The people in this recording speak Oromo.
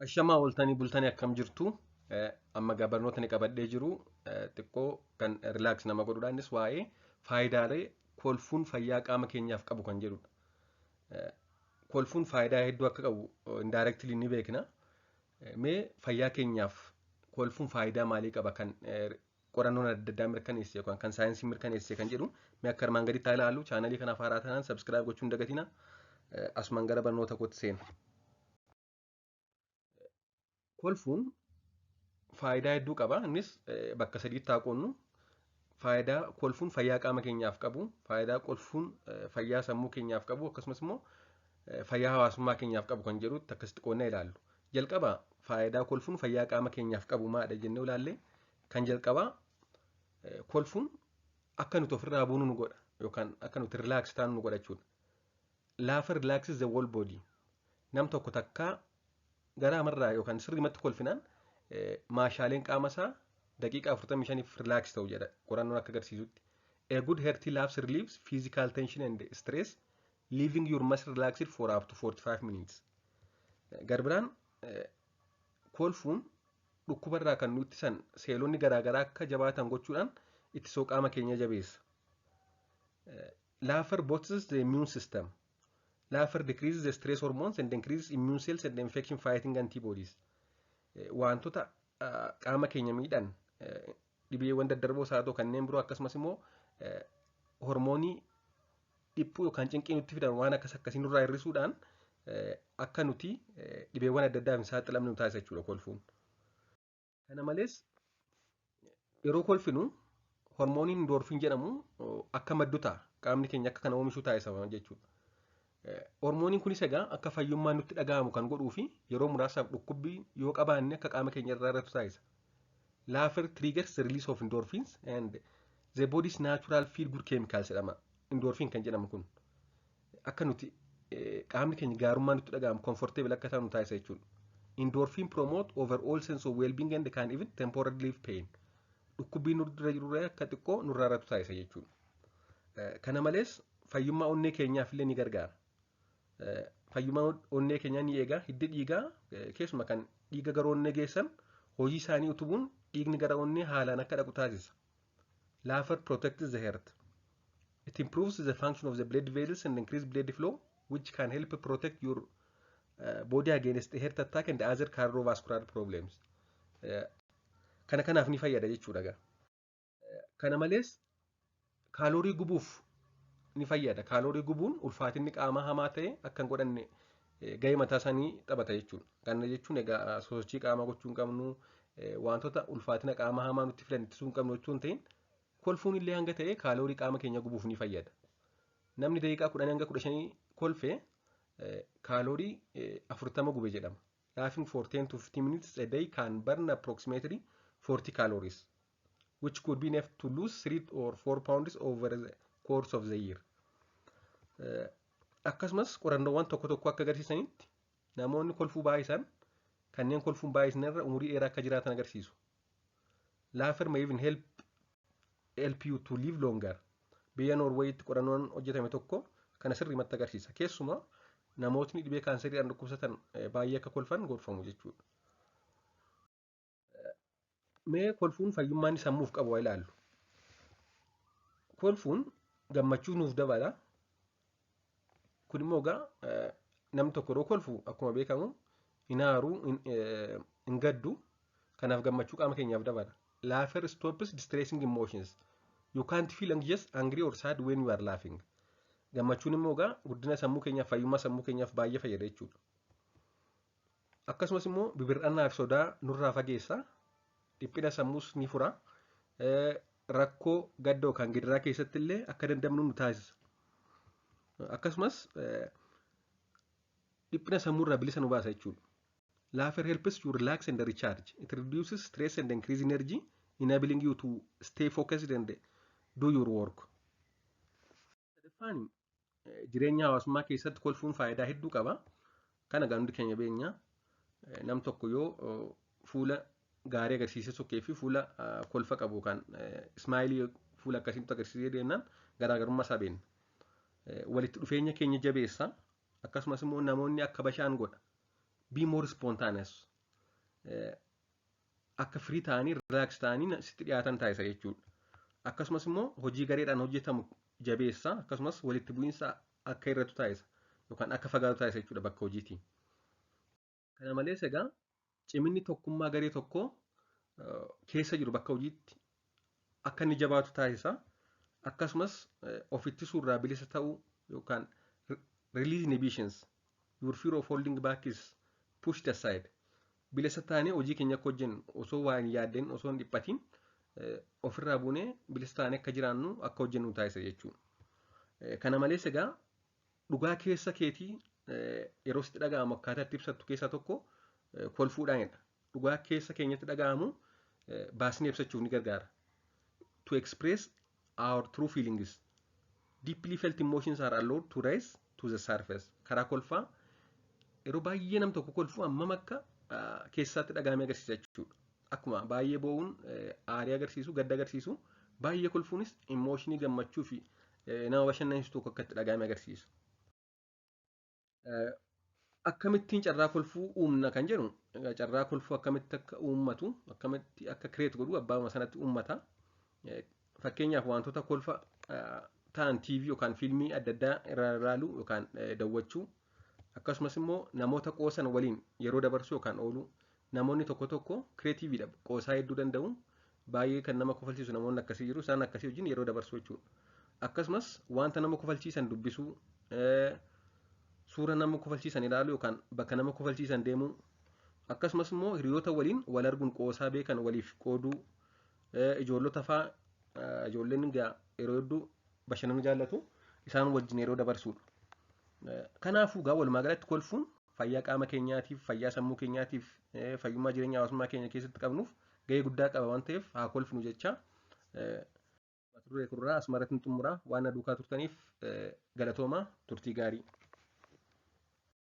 Ashamaa ooltanii bultanii akkam jirtu? Amma barnoota ni qabadhee jiru. Xiqqoo kan rilaaks nama godhudha. Innis waa'ee faayidaalee kolfuun fayyaa qaama keenyaaf qabu kan jedhudha. Kolfuun faayidaa hedduu akka qabu indaayireektilii ni beekna. Mee fayyaa keenyaaf kolfuun faayidaa maalii qaba kan qorannoon adda addaa mirkaneesse yookaan kan saayinsii mirkaneesse kan jedhu mee akka armaan gaditti haa ilaallu. Chaanalii kana haaraa taanaan sabskiraayib gochuu hin dagatina. Asumaan gara barnoota kootti seena. Kolfuun faayidaa hedduu qaba. Innis bakka sadiitti haa qoonnu. Faayidaa kolfuun fayyaa qaama keenyaaf qabu, faayidaa kolfuun fayyaa sammuu keenyaaf qabu, akkasumas immoo fayyaa hawaasummaa keenyaaf qabu kan jedhutti akkasitti qoonnee ilaallu. Jalqaba faayidaa kolfuun fayyaa qaama keenyaaf qabu maadha jennee ilaalle kan jalqabaa kolfuun akka nuti ofirraa buunu nu godha yookaan akka nuti rilaaks taanu nu godha jechuudha. Laafa rilaaksis the whole body. Nam tokko takkaa garaamarraa yookaan sirriimatti kolfinaan maashaaleen qaama isaa daqiiqaa 45f rilaaks ta'u jedha qorannoon akka agarsiisutti. A good healthy laugh relieves physical tension and stress, leaving your muscle relaxed for up to 45 minutes. Garbiraan kolfuun dhukkubarraa kan nutti san seelonni garaagaraa akka jabaatan gochuudhaan ittisoo qaama keenya jabeessa. Laughter boosts the immune system. Laughter decreases the stress hormones and increases immune cells and infection fighting antibodies. Wantoota qaama keenya miidhan dhibeewwan daddarboo isaa ta'u kanneen biroo akkasumas immoo hormoonii dhiphuu yookaan cinqii nutti fidan waan akkasii nurraa hir'isuudhaan akka nuti dhibeewwan adda addaaf hin saaxilamne nu taasisa jechuudha kolfuun. Kana malees yeroo kolfinu hormooniin indoorfiin jedhamu akka maddu ta'a. Qaamni keenya akka kana oomishuu taasisa jechuudha. Hormooniin kunis egaa akka fayyummaan nutti dhaga'amu kan godhuu fi yeroo muraasaaf dhukkubbii yoo qabaanne akka qaama keenya irraa irratti taasisa. Laughter triggers the release of endorphins and the body's natural feel good chemicals jedhama. Endorphin kan jedhamu kun akka nuti qaamni keenya gaarummaa nutti dhaga'amu comfortable akka taanu taasisa jechuudha. Endorphin promote overall sense of well-being and can even temporarily relieve pain. Dhukkubbii nurra jirurraa akka xiqqoo nurraa irratti taasisa jechuudha. Kana malees fayyummaa onnee keenyaaf illee ni gargaara. Fayyummaa onnee keenyaa ni eega. Hiddi dhiigaa keessuma kan dhiiga gara onnee geessan hojii isaanii utubuun dhiigni gara onnee haalaan akka dhaqu taasisa. Laughter protects the heart. It improves the function of the blood vessels and increases blood flow, which can help protect your body against heart attack and other cardiovascular problems. Kanaaf ni fayyada jechuudha. Kana malees kaaloorii gubuuf ni fayyada. Kaaloorii gubuun ulfaatinni qaamaa hamaa ta'e akka hin godhanne gahee mataa isaanii taphata jechuudha. Kana jechuun egaa sosochii qaamaa gochuu hin qabnu, wantoota ulfaatina qaamaa hamaa nutti fidan ittisuu hin qabnu jechuun ta'in kolfuun illee hanga ta'e kaaloorii qaama keenya gubuuf ni fayyada. Namni daqiiqaa 10 hanga 15 kolfee kaaloorii 40 gube jedhama. Laughing for 10 to 15 minutes a day can burn approximately 40 calories, which could be enough to lose 3 or 4 pounds over the course of the year. Akkasumas qorannoowwan tokko tokko akka agarsiisanitti namoonni kolfuu baay'isan kanneen kolfuun baay'isan irra umurii dheeraa akka jiraatan agarsiisu. Laughter may even help you to live longer. Biyya Noorweeyitti qorannoon hojjetame tokko kana sirriimatti agarsiisa. Keessumaa namootni dhibee kaanseriidhaan dhukkubsatan baay'ee akka kolfan gorfamu jechuudha. Mee kolfuun fayyummaan sammuuf qabu haa ilaallu. Kolfuun gammachuu nuuf dabala. Kun immoo egaa namni tokko yeroo kolfu akkuma beekamu hin aaru, hin gaddu. Kanaaf gammachuu qaama keenyaaf dabala. Laughter stops distressing emotions. You can't feel anxious, angry or sad when you are laughing. Gammachuun immoo egaa guddina sammuu keenyaaf fayyummaa sammuu keenyaaf baay'ee fayyada jechuudha. Akkasumas immoo bibir'annaa fi sodaa nurraa fageessa. Dhiphina sammuus ni fura. Rakkoo gaddoo kan gidiraa keessatti illee akka dandamnu nu taasisa. Akkasumas dhiphina sammuurraa bilisa nu baasa jechuudha. Laughter helps you relax and recharge. It reduces stress and increases energy, enabling you to stay focused and do your work. Sadaffaan jireenya hawaasummaa keessatti kolfuun faayidaa hedduu qaba. Kana hundi keenya beekna. Nam tokko yoo fuula gaarii agarsiisee sokkee fi fuula kolfa qabu kan ismaayilii fuula akkasitti agarsiisee deemnaan garaagarummaa isaa beekna. Walitti dhufeenya keenya jabeessa. Akkasumas immoo namoonni akka bashaan godha. Be more spontaneous. akka firii ta'anii rilaaks ta'anii sitti dhiyaatan taasisa jechuudha. Akkasumas immoo hojii gareedhaan hojjetamu jabeessa akkasumas walitti bu'iinsa akka irrattu taasisa yookaan akka fagaatu taasisa jechuudha bakka hojiitii. Kana malees egaa ciminni tokkummaa garee tokkoo keessa jiru bakka hojiitti akka inni jabaatu taasisa. Akkasumas of ittisuurraa bilisa ta'uu yookaan release inhibitions your fear of holding back is pushed aside. Bilisa taanee hojii keenya akka hojjennu osoo waan yaaddeen osoo hin dhiphatiin ofirraa buunee bilisa taanee akka jiraannu akka hojjennu taasisa jechuudha. Kana malees egaa dhugaa keessa keetii yeroo sitti dhaga'amu akkaataa itti ibsattu keessaa tokko kolfuudhaanidha. Dhugaa keessa keenyatti dhaga'amu baasnee ibsachuuf ni gargaara. To express our true feelings. Deeply felt emotions are allowed to rise to the surface. Karaa kolfaa yeroo baay'ee nam tokko kolfuu hammam akka keessatti dhaga'amee agarsiisa jechuudha. Akkuma baay'ee boo'uun aarii agarsiisu, gadda agarsiisu, baay'ee kolfuunis immooshinii gammachuu fi nama bashannansiisu tokko akka itti dhaga'amee agarsiisa. Akkamittiin carraa kolfuu uumna kan jedhu carraa kolfuu akkamitti akka uummatu akkamitti akka kireet godhu abbaama sanatti uummata. Fakkeenyaaf wantoota kolfa ta'an TV yookaan fiilmii adda addaa irraa ilaaluu yookaan daawwachuu akkasumas immoo namoota qoosan waliin yeroo dabarsuu yookaan ooluu namoonni tokko tokko kireetiiviidha qoosaa hedduu danda'u baay'ee kan nama kofalchiisu namoonni akkasii jiru isaan akkasii wajjin yeroo dabarsuu jechuudha. Akkasumas wanta nama kofalchiisan dubbisuu suura nama kofalchiisan ilaaluu yookaan bakka nama kofalchiisan deemuu akkasumas immoo hiriyoota waliin wal arguun qoosaa beekan waliif qooduu ijoollota fa'aa ijoolleen yeroo hedduu bashannanuu jaallatu isaan wajjin yeroo dabarsuudha. Kanaafuu gaa walumaa galatti kolfuun fayyaa qaama keenyaatiif, fayyaa sammuu keenyaatiif, fayyummaa jireenya hawaasummaa keenya keessatti qabnuuf gahee guddaa qaba waan ta'eef haa kolfnu jecha. Mata duree kanarraa asumarratti xumuraa waan na duukaa turtaniif galatoomaa turtii gaarii.